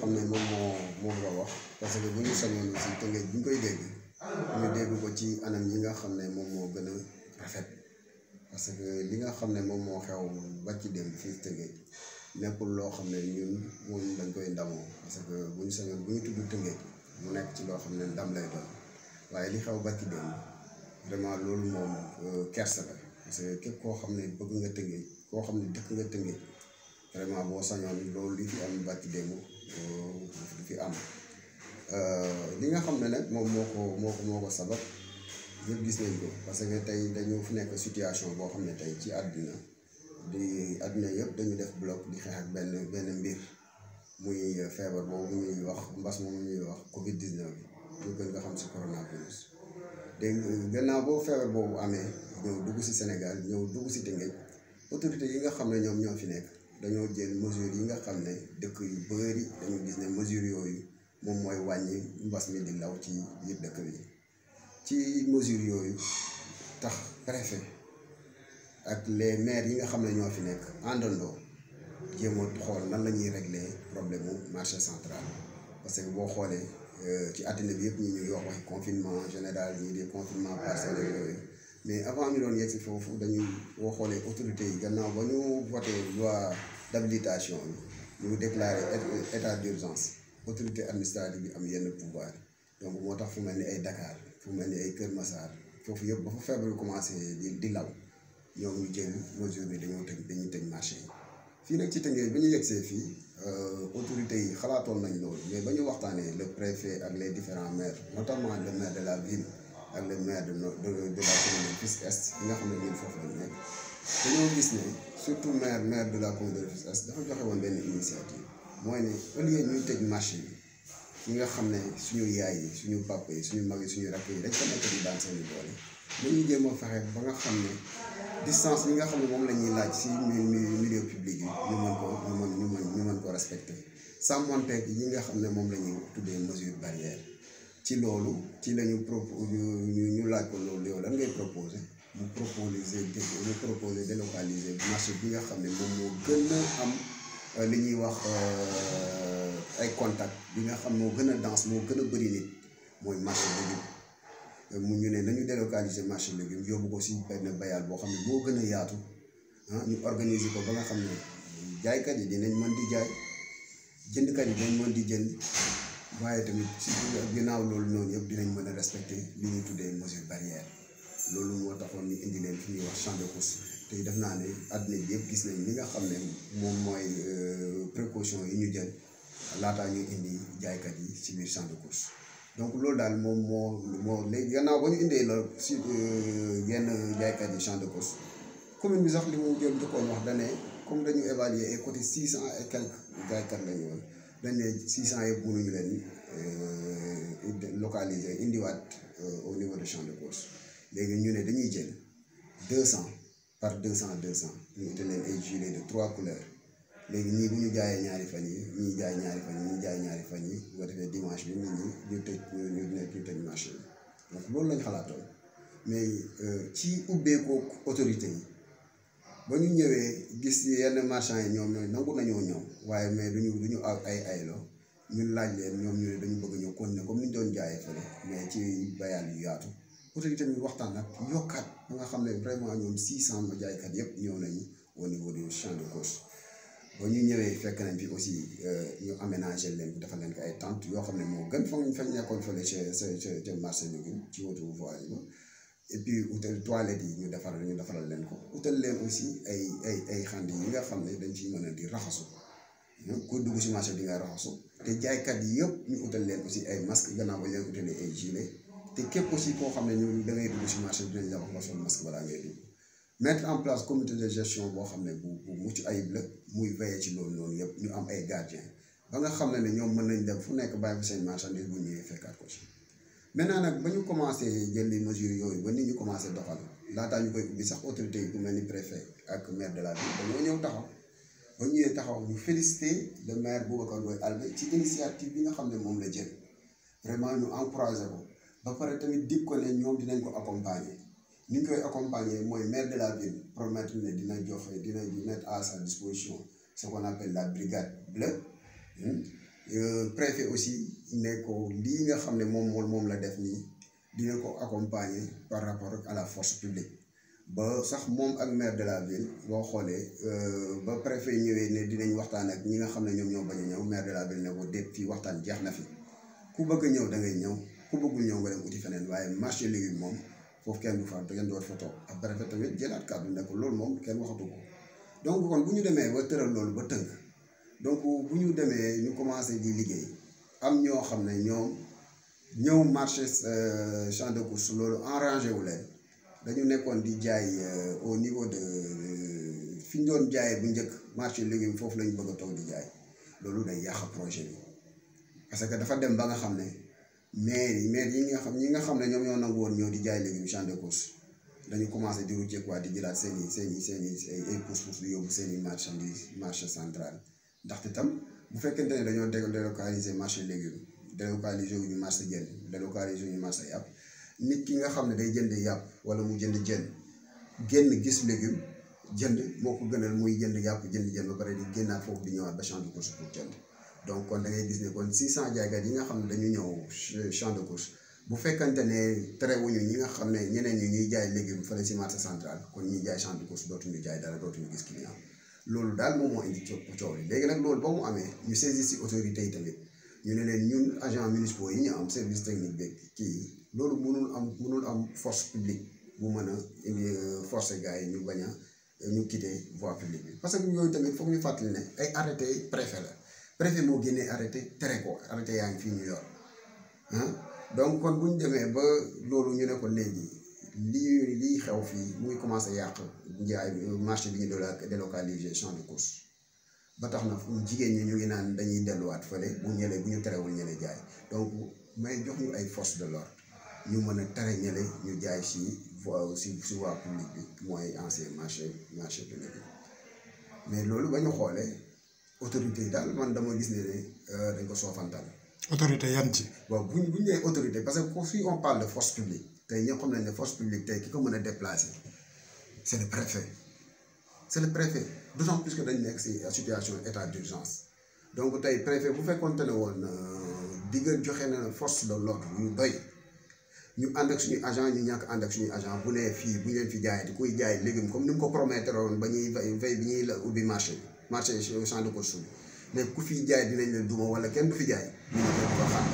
xam ne moom nga wax parce que bu ñu sañoon aussi Tëngéej bu ñu koy dégg ñu dégg ko ci anam yi nga xam ne moom moo gën a rafet parce que li nga xam ne moom moo xew ba ci dem fii Tëngéej nekkul loo xam ne ñun moom dañ koy ndamoo parce que bu ñu sañoon bu ñu tudd Tëngéej mu nekk ci loo xam ne ndam lay doon waaye li xew ba ci dem vraiment loolu moom kersa la parce que képp koo xam ne bëgg nga Tëngéej koo xam ne dëkk nga Tëngéej vraiment boo sañoon loolu li fi am ba ci dem du fi am li nga xam ne nag moom moo ko sabab ñëpp gis nañ ko parce que tey dañu fu nekk situation boo xam ne tey ci àdduna yëpp dañu def bloc di xeex ak benn mbir muy feebar boobu ñuy wax mbas moomu ñuy wax Covid 19 ñu gën nga xam si coronavirus. dégg gannaaw boo feebar boobu amee ñëw dugg si Sénégal ñëw dugg si Tëngéej autorité yi nga xam ne ñoom ñoo fi nekk dañoo jël mesures yi nga xam ne dëkk yu bëri dañu gis ne mesures yooyu moom mooy wàññi mbas mi di law ci biir dëkk bi ci mesures yooyu tax préfet ak les maires yi nga xam ne ñoo fi nekk àndandoo jéem a xool nan la ñuy régler problème mu marché central parce que boo xoolee ci àddina bi yëpp ñu ñuy wax waxi confinement général ñii di confinement partiel yooyu mais avant ñu doon yegg si foofu dañuy boo xoolee autorités yi gannaaw ba ñu voté loi d'habilitation bi ñu déclaré état d'urgence autorité administrative bi am yenn pouvoir donc moo tax fu mel ni ay Dakar fu mel ni ay Kër Massar foofu yëpp ba fa feebar commencé di law ñoom ñu jël mesure bi dañuy tëj marché yi fii nag ci Tëngéej ba ñu yegsee fii autorités yi xalaatoon nañ loolu mais ba ñu waxtaanee le préfet ak les différents maires notamment le maire de la ville ak le maire de la commune de Rufisque Est yi nga xam ne ñun foofu lañ nekk dañoo gis ne surtout maire de la commune de Rufisque Est dafa joxe woon benn initiative mooy ne au lieu ñuy tëj marché yi ñi nga xam ne suñu yaay yi suñu papa yi suñu mag yi suñu rakk yi dañ ko nekk di daan seeni doole dañuy jéem a fexe ba nga xam ne distance yi nga xam ne moom la ñuy laaj si milieu public yi ñu mën ko respecté sàmmanteeg yi nga xam ne moom la ñuy tuddee mesure barrière ci loolu ci la ñu laaj ko loolu yow lan ngay proposé mu proposé délocaliser marché bi nga xam ne moom moo gën a am li ñuy wax ay contact bi nga xam moo gën a dense moo gën a bëri nit mooy marché légume mu ñu ne nañu délocaliser marché légume yóbbu ko si benn bayal boo xam ne moo gën a yaatu ñu organiser ko ba nga xam ne jaaykat yi dinañ mën di jaay jëndkat yi dinañ mën di jënd waaye tamit si ginnaaw loolu noonu yëpp dinañ mën a respecter li ñuy tuddee mesure barrière loolu moo taxoon ñu indi leen fi ñuy wax champ de course te def naa ne àddina bi yëpp gis nañ li nga xam ne moom mooy précaution yi ñu jël laataa ñuy indi jaaykat yi ci biir champ de course donc loolu daal moom moo léegi gannaaw ba ñu indee la si yenn jaaykat yi champ de course commune bi sax li mu jël njëkkoon wax dane comme dañu évaluer ay côté 600 et quelques jaaykat lañu woon dañ ne 600 yëpp mënuñu leen localiser indiwaat au niveau de champ de course léegi ñu ne dañuy jël 200 par 200 ñu utal leen ay gilets de 3 couleurs léegi ñii bu ñu jaayee ñaari fan yi ñii jaay ñaari fan yi ñii jaay ñaari fan yi bu ko defee dimanche bi nit ñi ñu tëj marché bi donc loolu lañ xalaatoon mais ci ubbeekoo autorité yi ba ñu ñëwee gis yenn marchands yi ñoom ñooy nangu nañoo ñëw waaye mais duñu ay ayloo ñun laaj leen ñoom ñu ne dañu bëgg ñëw continuer comme ni ñu doon jaayee fële mais ci bayal yu yaatu autorité bi waxtaan nag yokkaat ba nga xam ne vraiment ñoom 600 ma jaaykat yëpp ñëw nañu au niveau du champ de course ba ñu ñëwee fekk nañ fi aussi ñu aménager leen defal leen ko ay tentes yoo xam ne moo gën fañ nekkoon fële ca marché légume ci wetu voie yi et puis utal toilettes yi ñu defaral leen ko utal leen aussi ay xand yi nga xam ne dañ ciy mën a di raxasu ku dugg si marché di nga raxasu te jaaykat yi yëpp ñu utal leen aussi ay masques gannaaw ba leen utalee ay gilets te képp aussi koo xam ne ñu da ngay dugg si marché dinañ la wax nga sol masque balaa ngay dugg mettre en place comité de gestion boo xam ne bu mucc ayib la muy veiller ci loolu noonu yëpp ñu am ay gardiens ba nga xam ne ñoom mën nañ dem fu nekk bàyyi ko seen marchandise bu ñëwee fekkaat ko ci. maintenant nag ba ñu commencé jël les mesures yooyu ba nit ñu commencé doxal laataa ñu koy ubbi sax autorité yi ku mel ni préfet ak maire de la ville dañoo ñëw taxaw ba ñu ñëwee taxaw ñu félicité le maire Boubacar Ndoye Albé ci initiative bi nga xam ne moom la jël vraiment ñu encouragé ko ba pare tamit dig ko ne ñoom dinañ ko accompagner ni ñu koy accompagner mooy maire de la ville promettre ne dina mettre à sa disposition ce qu'on appelle la brigade bleue préfet aussi ne ko lii nga xam ne moom la def nii dina ko accompagner par rapport à la force publique ba sax moom ak maire de la ville boo xoolee ba préfet ñëwee ne dinañ waxtaan ak ñi nga xam ne ñoom ñoo bañ a ñëw maire de la ville ne ko déet fii waxtaan jeex na fi ku bëgg a ñëw da ngay ñëw ku bëggul ñëw nga dem uti feneen waaye marché légumes moom foofu kenn du fa kenn du war fa toog ak préfet tamit jëlaat kàddu ne ko loolu moom kenn waxatu ko donc kon bu ñu demee ba tëral loolu ba tënk donc bu ñu demee ñu commencé di liggéey am ñoo xam ne ñoom ñëw marché champ de course loolu enrangé wu leen dañu nekkoon di jaay au niveau de fi ñu doon jaayee bu njëkk marché légumes foofu la ñu bëgg a toog di jaay loolu day yàq projet bi parce que dafa dem ba nga xam ne maire yi nga xam ne ñoom ñoo nangu woon ñoo di jaay légumes champ de course dañu commencé di rucceek waa di jëlaat seen i ay pousse-pousse di yóbbu seen i marché central ndaxte tam bu fekkente ne dañoo délocaliser marché légumes délocaliser wu ñu marché jën délocaliser wu ñu marché yàpp nit ki nga xam ne day jënd yàpp wala mu jënd jën génn gis légume jënd moo ko gënal muy jënd yàpp jënd jën ba pare di génnaat foofu di ñëwaat ba champ de course pour jënd donc kon da ngay gis ne kon 600 jaaykat yi nga xam ne dañu ñëw champ de course bu fekkante ne terewuñu ñi nga xam ne ñeneen ñi ñuy jaay légume fële si marché central kon ñuy jaay champ de course dootuñu jaay dara dootuñu gis client loolu daal moom moo indi coow li léegi nag loolu ba mu amee ñu saisir si autorités yi tamit ñu ne leen ñun agents municipaux yi ñu am service technique beeg kii loolu mënul am force publique bu mën a indi forcer gars yi ñu bañ a ñu quitter voie publique bi parce que yooyu tamit foog ñu fàttali ne ay arrêté préfet la préfet moo génnee arrêté tere ko arrêté yaa ngi fii ñu yor donc kon bu ñu demee ba loolu ñu ne ko léegi lii xew fii mu ngi commencé yàq njaay marché bi ñu délocaliser champ de course ba tax na jigéen ñi ñu ngi naan dañuy delluwaat fële bu ñu terewul ñële jaay donc may jox ñu ay force de l'ordre ñu mën a tere ñële ñu jaay si voie publique bi mooy ancien marché public bi mais loolu ba ñu xoolee autorité yi daal man dama gis ne dañ ko soofantal. autorité yan ci. waaw bu ñu nee autorité parce que si on parle de force publique tey ñoo xam nañ ne force publique tey ki ko mën a déplacer c' est le préfet d' autant plus que dañ nekk si situation état d' urgence donc tey préfet bu fekkoonte ne woon diggal joxe na force de l'ordre yu doy ñu ànd ak suñuy agent ñu ñàkk ànd ak suñuy agent bu nee fii bu ñu leen fi jaayee kuy jaay légume comme ni mu ko promettre woon ba ñuy veille bi ñuy la ubbi marché champ de course bi mais ku fi jaay dinañ leen duma wala kenn du fi jaay ñu ne ko xam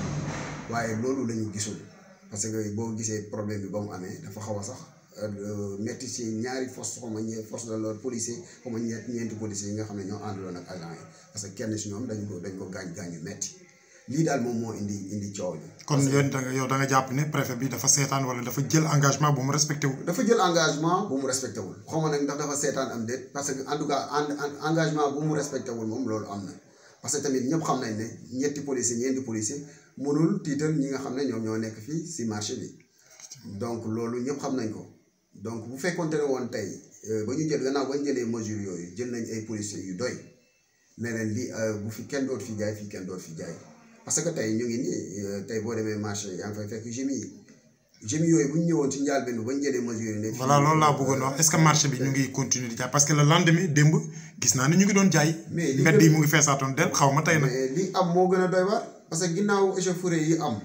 waaye loolu la ñu gisul parce que boo gisee problème bi ba mu amee dafa xaw a sax metti ci ñaari force force de l'ordre policier xaw ma ñeenti policiers yi nga xam ne ñoo àndaloon ak agent yi parce que kenn si ñoom dañ ko gaañ yu metti lii daal moom moo indi coow li. kon yow da nga jàpp ne préfet bi dafa seetaan wala dafa jël engagement bu mu respecté wul. dafa jël engagement bu mu respecté wul xaw ma nag ndax dafa seetaan am déet parce que en tout cas engagement bu mu respecté wul moom loolu am na parce que tamit ñëpp xam nañ ne ñeenti policier mënul tiital ñi nga xam ne ñoom ñoo nekk fii si marché bi donc loolu ñëpp xam nañ ko donc bu fekkoonte ne woon tey ba ñu jël gannaaw ba ñu jëlee mesures yooyu jël nañ ay policiers yu doy ne leen lii bu fi kenn doot fi jaay fii kenn doot fi jaay. parce que tey ñu ngi nii tey boo demee marché yaa ngi fay fekk gémi yooyu bu ñu ñëwoon ci njaal benn ba ñu jëlee mesures yi. voilà loolu laa bëggoon wax est-ce que marché bi ñu ngi continuer di jaay parce que le lendemain démb gis naa ne ñu ngi doon jaay. mais li mbedd yi mu ngi feesaatoon del xaw ma tey nag. mais li am moo gën a doy waar parce que ginnaaw échauffourée yi am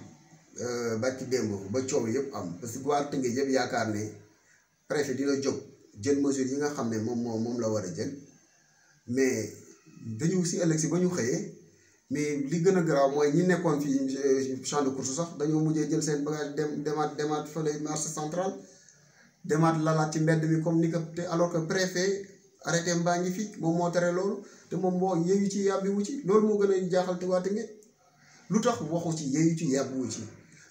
barki démb ba coow yëpp am parce que waa Tëngéej yëpp yaakaar ne préfet dina jóg jël mesures yi nga xam ne moom la war a jël mais dañu si ëllëg si ba ñu xëyee. mais li gën a garaaw mooy ñi nekkoon fii champ de course sax dañoo mujjee jël seen bagage demaat fële marché central demaat lalaat ci mbedd mi comme ni ko te alors que préfet arrêté mbaa ngi fi moom moo tere loolu te moom moo yeeyu ci yàbbiwu ci loolu moo gën a jaaxal te waa Tëngéej lu tax waxu ci yeeyu ci yàbbiwu ci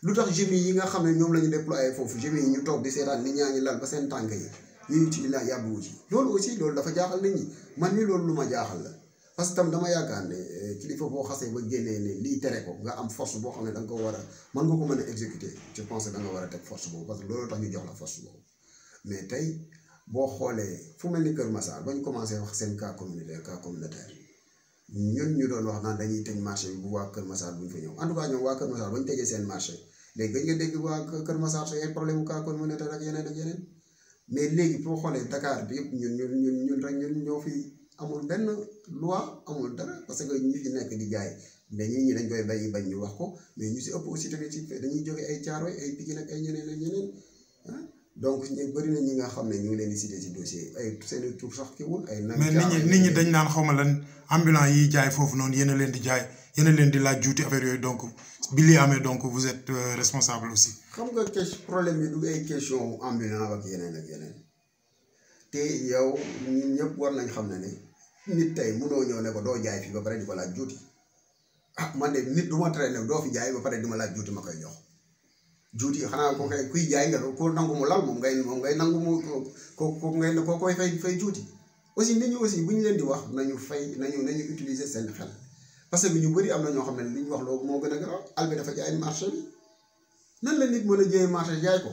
lu tax gémi yi nga xam ne ñoom la ñu déployé foofu gémi yi ñu toog di seetaan nit ñaa ngi lal ba seen tànk yi yeeyu ci la yàbbiwu ci loolu aussi loolu dafa jaaxal nit ñi man mi loolu lu ma jaaxal la parce que tam dama yaakaar ne kilifa boo xasee ba génnee ne lii tere ko nga am force boo xam ne da nga ko war a mën nga ko mën a exécuter je pense que da nga war a teg force boobu parce que loolu tax ñu jox la force boobu mais tey boo xoolee fu mel ni Kër Massar ba ñu commencé wax seen cas communautaire ñun ñu doon wax naan dañuy tëj marché bi bu waa Kër Massar bu ñu fa ñëw en tout cas ñoom waa Kër Massar ba ñu tëjee seen marché léegi gëj nga dégg waa Kër Massar say ay problème cas communautaire ak yeneen mais léegi boo xoolee Dakar bi yëpp ñun rek ñun ñoo fi amul benn loi amul dara parce que ñi fi nekk di jaay mais ñi dañ koy bañ ñu wax ko mais ñu si ëpp aussi tamit ci dañuy jóge ay Caaroy ay Pikine ak ay ñeneen ak ñeneen ah donc ñu bëri na ñi nga xam ne ñu ngi leen di cité si dossier ay seen tur sax kiwul ay. mais nit ñi dañ naan xaw ma lan ambulant yi jaay foofu noonu yéen a leen di jaay yéen a leen di laaj juuti affaire yooyu donc bi lii amee donc vous êtes responsable aussi. xam nga problème bi du ay question ambulant ak yeneen te yow ñun ñëpp war nañ xam ne nit tey mënoo ñëw ne ko doo jaay fii ba pare di ko laaj juuti ah man de nit du ma tere ne doo fi jaay ba pare di ma laaj juuti ma koy jox juuti xanaa ko kay kuy jaay nga ko nangu mu lal moom ngay nangu mu ko koy fay juuti aussi nit ñi aussi bu ñu leen di wax nañu nañu utiliser seen xel parce que ñu bëri am na ñoo xam ne li ñu wax loolu moo gën a garaaw Albé dafa jaay marché bi nan la nit mën a jëyee marché jaay ko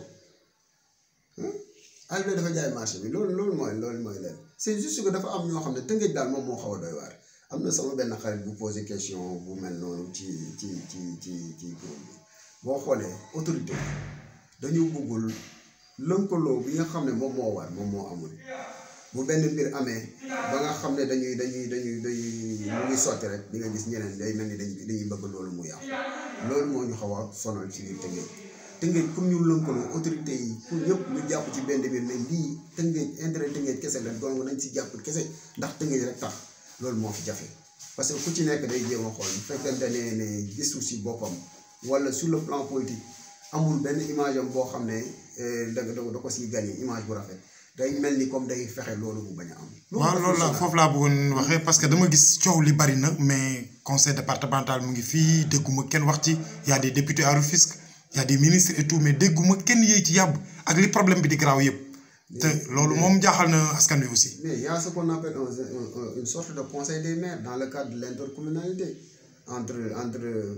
Albé dafa jaay marché bi loolu mooy leen c'est juste que dafa am ñoo xam ne Tëngéej daal moom moo xaw a doy waar am na sama benn xarit bu posé question bu mel noonu ci kuréel bi boo xoolee autorité dañu bëggul lënkaloo bi nga xam ne moom moo war moom moo amul bu benn mbir amee ba nga xam ne dañuy mu ngi sotti rek di nga gis ñeneen day mel ni dañuy bëgg loolu mu yàqu loolu moo ñu xaw a sonal ci biir Tëngéej pour ñu lënkaloo autorité yi pour ñëpp ñu jàpp ci benn mbir ne lii Tëngéej intérêt Tëngéej kese la donc nañ si jàpp kese ndax Tëngéej rek tax loolu moo fi jafe parce que ku ci nekk day jéem a xool bu fekkente ne gisu si boppam wala sur le plan politique amul benn image am boo xam ne da ko siy gagné image bu rafet day mel ni comme day fexe loolu mu bañ a am. waaw loolu la foofu laa bëggoon waxee parce que dama gis coow li bari na mais conseil départemental mu ngi fii dégguma kenn wax ci y a des députés à Rufisque y a des ministres et tout mais dégguma kenn yéey ci yàbb ak li problème bi di garaaw yëpp. te loolu moom jaaxal na askan wi aussi. mais y a ce qu'on appelle une sorte de conseil des maires dans le cadre de l'intercommunalité entre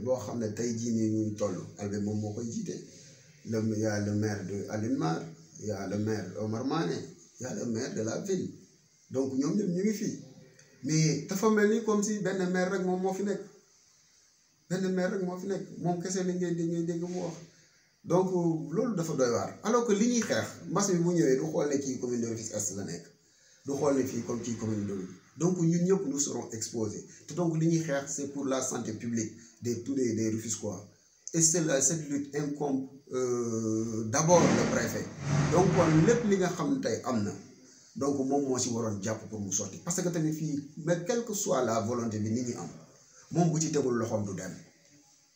boo xam ne tey jii nii ñuy toll Albé moom moo koy jiite y a le maire de Alioune Mar y a le maire Omar Mané y a le maire de la ville donc ñoom ñëpp ñu ngi fii mais dafa mel ni comme si benn maire rek moom moo fi nekk moom kese la ngay dégg mu wax donc loolu dafa doy waar alors que li ñuy xeex mbas mi bu ñëwee du xool ne kii commune de Rufisque Est la nekk du xool ne fii comme kii commune de Rufisque donc ñun ñëpp nous serons exposés te donc li ñuy xeex c'est pour la santé publique des Rufisquois et cette lutte incombe d'abord le préfet donc kon lépp li nga xam ne tey am na donc moom moo si waroon jàpp pour mu sotti parce que tamit fii mais quelle que soit la volonté bi nit ñi am moom bu ci tegul loxoom du dem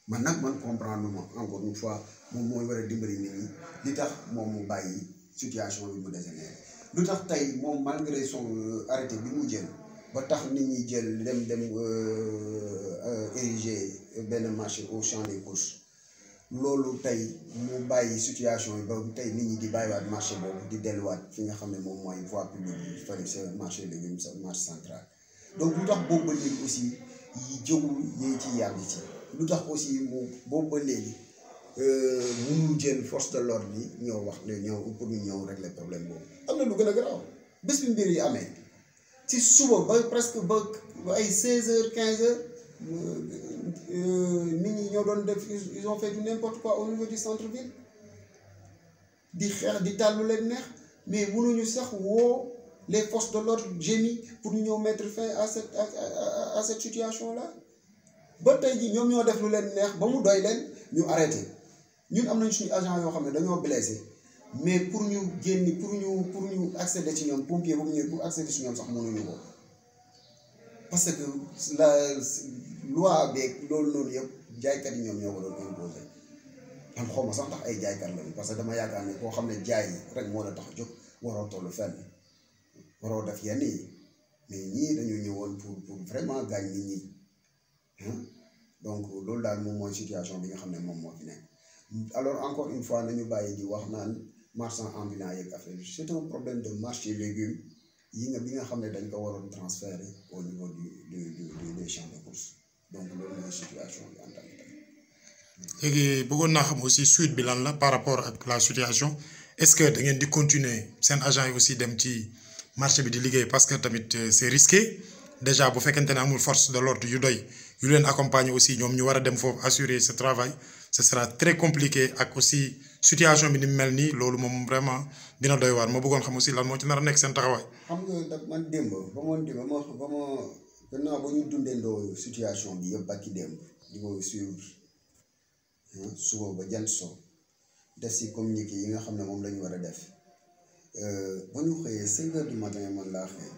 man comprendre ma encore une fois moom mooy war a dimbali nit ñi li tax moom mu bàyyi situation bi mu dégénéré lu tax tey moom malgré son arrêté bi mu jël ba tax nit ñi jël dem ériger benn marché au champ des courses loolu tey mu bàyyi situation yi ba tey nit ñi di bàyyiwaat marché boobu di delluwaat fi nga xam ne moom mooy voie publique bi fële sa marché légumes sa marché central donc lu tax boobu ba léegi aussi yi jógul yéey ci yàgg ci lu tax aussi mu boobu ba léegi mënul jël force de l'ordre bi ñëw wax ne ñëw pour ñu ñëw régler problème boobu am na lu gën a garaaw bés bi mbir yi amee ci suba ba presque ba ay 16h 15h nit ñi ñoo doon def ils ont fait du n'importe quoi au niveau du centre-ville di xeex di tàllu leen neex mais mënuñu sax woo les forces de l'ordre génie pour ñu ñëw mettre fin à cette situation là ba tey ji ñoom ñoo def lu leen neex ba mu doy leen ñu arrêté ñun am nañ suñu agent yoo xam ne dañoo blessé mais pour ñu accéder ci ñoom pompier boobu ñëw pour accéder ci ñoom sax mënuñu ko parce que la loi beeg loolu noonu yëpp jaaykat yi ñoom ñoo ko doon imposé man xaw ma sax ndax ay jaaykat lañu parce que dama yaakaar ne koo xam ne jaay rek moo la tax jóg waroo toll fenn waroo def yenn yi mais ñii dañu ñëwoon pour vraiment gaañ nit ñi donc loolu daal moom mooy situation bi nga xam ne moom moo fi nekk alors encore une fois nañu bàyyi di wax naan marchand ambulant yeeg affaire bi c'est un problème de marché légumes bi nga xam ne dañ ko waroon transférer au niveau des champs de course donc loolu mooy situation bi en tant que tel. léegi bëggoon naa xam aussi suite bi lan la par rapport ak la situation est-ce que da ngeen di continuer seen agent yi aussi dem ci marché bi di liggéey parce que tamit c'est risqué déjà bu fekkente ne amul force de l'ordre yu doy yu leen accompagner aussi ñoom ñu war a dem foofu assurer ce travail ce sera très compliqué ak aussi situation bi ni mu mel nii loolu moom vraiment dina doy waar ma bëggoon xam aussi lan moo ci nar a nekk seen taxawaay. xam nga man démb ba ma gannaaw ba ñu dundee ndoo situation bi yëpp ba ci démb di ko suivre suba ba jant so def si communiqué yi nga xam ne moom la ñu war a def ba ñu xëyee 5 heures du matin man laa xëy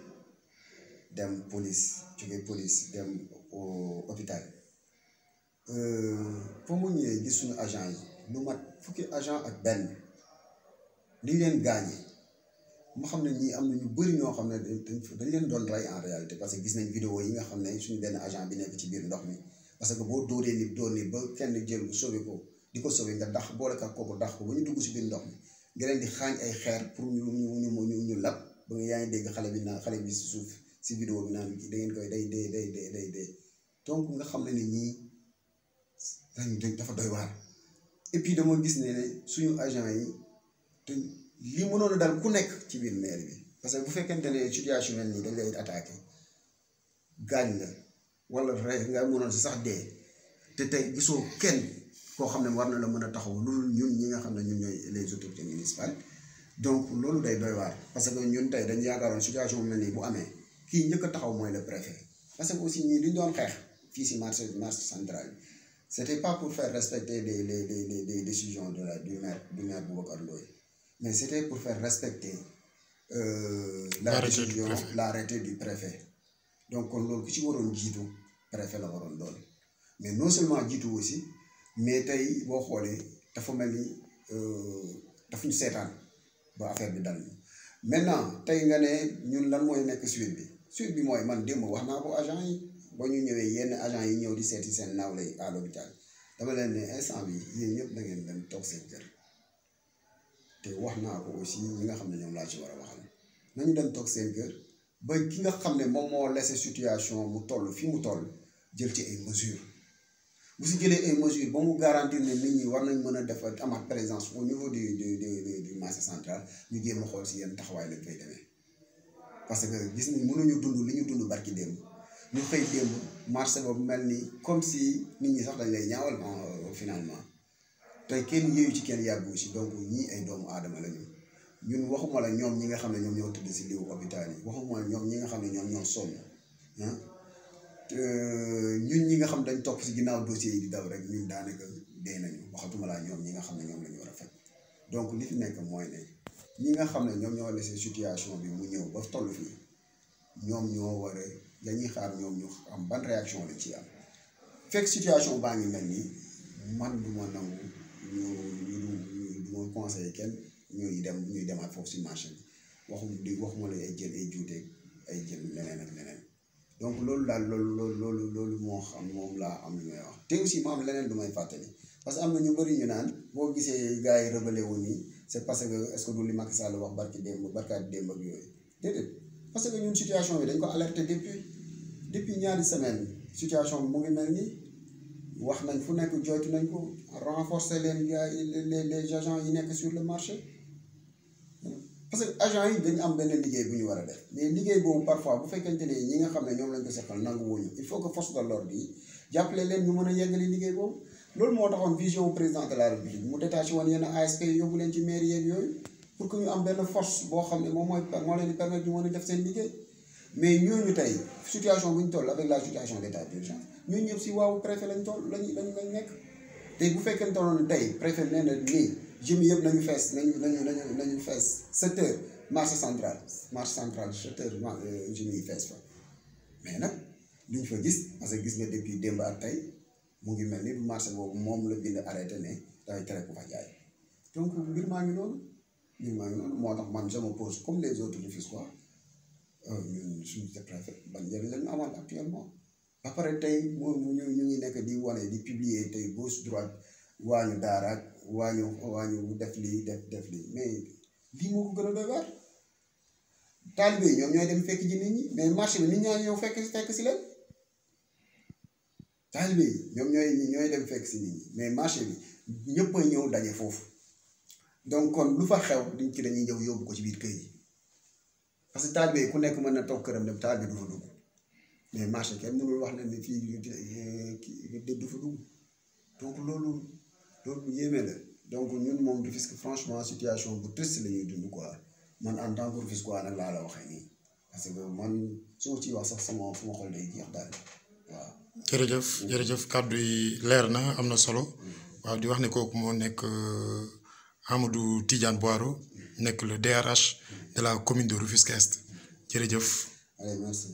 dem police jóge police dem au hôpital fa mu ñëwee gis suñu agent yi lu mat fukki agent ak benn li leen gaañee ma xam ne ñii am na ñu bëri ñoo xam ne dañ leen doon rey en réalité parce que gis nañ vidéo yi nga xam ne suñu benn agent bi nekk ci biir ndox mi parce que boo dóoree nit dóor ni ba kenn jël sauvé ko di ko sauvé nga dax boole ka kooku dax ko ba ñu dugg si biir ndox mi nga leen di xaañ ay xeer pour ñu lab ba nga yaa ngi dégg xale bi si suuf si vidéo bi naan da ngeen koy day donc nga xam ne ni ñii dafa doy waar et puis dama gis ne suñu agent yi te li mënoon a dal ku nekk ci biir mairie bi parce que bu fekkente ne situation mel nii dañ lay attaqué gaañ la wala rey nga mënoon si sax dee te tey gisoo kenn koo xam ne war na la mën a taxaw loolu ñun ñi nga xam ne ñun ñooy les autorités municipales donc loolu day doy waar parce que ñun tey dañu yaakaaroon situation mel nii bu amee kii njëkk a taxaw mooy le préfet parce que aussi ñii liñ doon xeex fii si marché central bi c'était pas pour faire respecter les décisions du maire Boubacar Ndoye mais c'était pour faire respecter l'arrêté du préfet donc kon loolu ku ci waroon jiitu préfet la waroon doon mais non seulement jiitu aussi mais tey boo xoolee dafa mel ni dafa ñu seetaan ba affaire bi dal ñu maintenant tey nga ne ñun lan mooy nekk suite bi mooy man démb wax naa ko agent yi ba ñu ñëwee yenn agent yi ñëw di seeti seen nawle yi à l'hôpital dama leen ne instant bi yéen ñëpp da ngeen dem toog seen kër te wax naa ko aussi ñi nga xam ne ñoom laa ci war a waxal nañu dem toog seen kër ba ki nga xam ne moom moo laissé situation mu toll fi mu toll jël ci ay mesures bu si jëlee ay mesures ba mu garantir ne nit ñi war nañ mën a def amaat présence au niveau du marché central ñu jéem a xool si yenn taxawaay lañ koy demee parce que gis nañ mënuñu dund li ñu dund barki démb ñu xëy démb marché boobu mel ni comme si nit ñi sax dañ lay ñaawal finalement tey kenn yéeyu ci kenn yàggu si donc ñii ay doomu aadama la ñu ñun waxuma la ñoom ñi nga xam ne ñoom ñoo tëdd si liwu hôpital yi waxuma la ñoom ñi nga xam ne ñoom ñoo sonn ñun ñi nga xam dañ topp si ginnaaw dossiers yi di daw rek ñun daanaka dee nañu waxatuma laa ñoom ñi nga xam ne ñoom la ñu war a faj donc li fi nekk mooy ne ñi nga xam ne ñoom ñoo laissé situation bi mu ñëw ba toll fii ñoom ñoo war a dañuy xaar ñoom ñu am ban réaction lañ ci am fekk situation baa ngi mel nii man du ma nangu ñu du ma conseillé kenn ñuy demaat foofu si marché bi waxuma la ay jël ay juuteeg ay jël leneen ak leneen donc loolu daal loolu moo xam moom laa am lu may wax te aussi ma am leneen lu may fàttali parce que am na ñu bëri ñu naan boo gisee gars yi rebelle wu nii c'est parce que est-ce que du li Macky Sall wax barkaat démb ak yooyu déedéet parce que ñun situation bi dañ ko alerté depuis ñaari semaine situation bi mu ngi mel ni wax nañ fu nekk jooytu nañ ko renforcer leen gars les agents yi nekk sur le marché parce que agents yi dañu am benn liggéey bu ñu war a def mais liggéey boobu parfois bu fekkente ne ñi nga xam ne ñoom lañ ko seqal nangu wuñu il faut que force de l'ordre yi jàppale leen ñu mën a yeggali liggéey boobu loolu moo taxoon vision président de la République mu détaché woon yenn ASP yi yóbbu leen ci mairie yeeg yooyu pour que ñu am benn force boo xam ne moom moo leen di permettre ñu mën a def seen liggéey mais ñooñu tey situation bu ñu toll avec la situation d'état d'urgence ñooñu ñëpp si waawu préfet lañ toll lañ nekk tey bu fekkee ne tey préfet nee na nii jeunes yëpp nañu fees 7 heures marché central 7 heures jeunes yi fees fa mais nag luñ fa gis parce que gis nga depuis démb ak tey mu ngi mel ni marché boobu moom la bind arrêté ne dafay tere ku fa jaay donc mbir maa ngi noonu moo tax man je me pose comme les autres Rufisquois ñun suñu préfet ban njëriñ la ñu amal actuellement ba pare tey moom ñu ngi nekk di wane di publier tey gauche droite waañu daaraak waañu def lii def lii mais lii moo ko gën a doy waar taalibe yi ñoom ñooy dem fekk ji nit ñi mais marché bi nit ñaa ñëw fekk si leen taalibe yi ñoom ñooy dem fekk si nit ñi mais marché bi ñëpp a ñëw daje foofu donc kon lu fa xew diñ ci dañuy ñëw yóbbu ko ci biir kër yi parce que taalibe yi ku nekk mën na toog këram dem taalibe du fa dugg mais marché kenn mënul wax ne fii du fa dugg donc loolu yéeme la donc ñun moom Rufisque franchement situation bu triste la ñuy dund quoi man en tant que Rufisquois nag laa la waxee nii parce que man soo ciy wax sax sama xol day jeex daal waaw. jërëjëf kàddu yi leer na am na solo waaw di wax ne kooku moo nekk Amadou Tidiane Boiro nekk le DRH de la commune de Rufisque Est jërëjëf. Allez, merci.